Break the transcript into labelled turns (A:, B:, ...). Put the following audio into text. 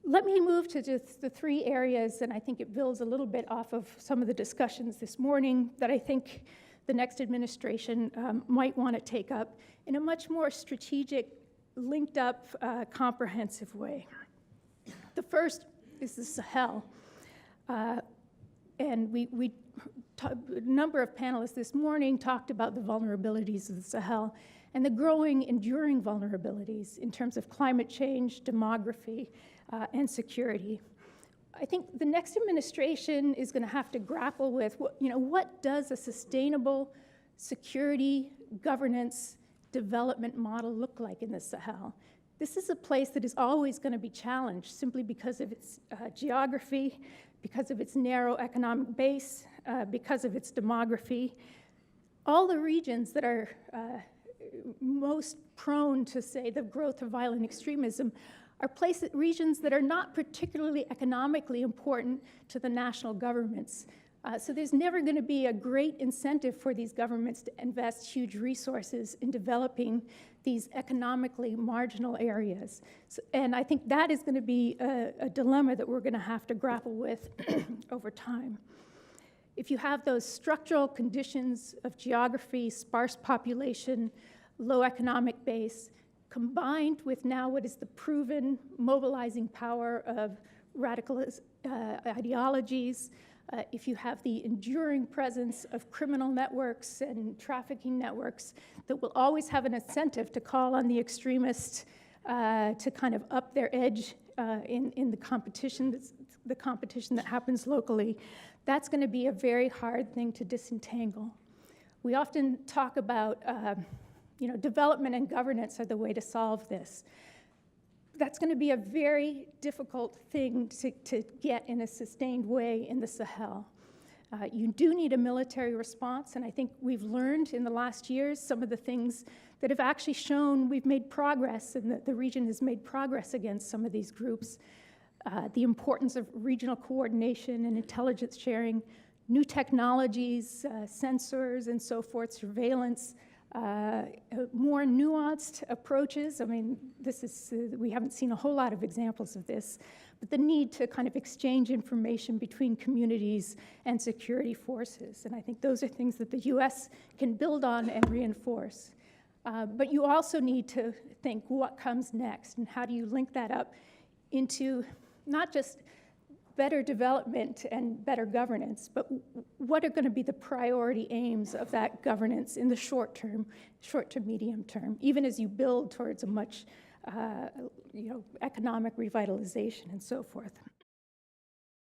A: Let me move to just the three areas, and I think it builds a little bit off of some of the discussions this morning that I think the next administration might want to take up in a much more strategic, linked up, comprehensive way. The first is the Sahel. And a number of panelists this morning talked about the vulnerabilities of the Sahel and the growing, enduring vulnerabilities in terms of climate change, demography, and security. I think the next administration is going to have to grapple with, what does a sustainable security, governance, development model look like in the Sahel? This is a place that is always going to be challenged simply because of its geography, because of its narrow economic base, because of its demography. All the regions that are most prone to, say, the growth of violent extremism are regions that are not particularly economically important to the national governments. So there's never going to be a great incentive for these governments to invest huge resources in developing these economically marginal areas. And I think that is going to be a dilemma that we're going to have to grapple with over time. If you have those structural conditions of geography, sparse population, low economic base, combined with now what is the proven mobilizing power of radical ideologies, if you have the enduring presence of criminal networks and trafficking networks that will always have an incentive to call on the extremists to kind of up their edge in the competition that happens locally, that's going to be a very hard thing to disentangle. We often talk about development and governance are the way to solve this. That's going to be a very difficult thing to get in a sustained way in the Sahel. You do need a military response, and I think we've learned in the last years some of the things that have actually shown we've made progress, and that the region has made progress against some of these groups. The importance of regional coordination and intelligence sharing, new technologies, sensors and so forth, surveillance, more nuanced approaches. I mean, we haven't seen a whole lot of examples of this, but the need to kind of exchange information between communities and security forces. And I think those are things that the US can build on and reinforce. But you also need to think what comes next and how do you link that up into not just better development and better governance, but what are going to be the priority aims of that governance in the short to medium term, even as you build towards a much economic revitalization and so forth.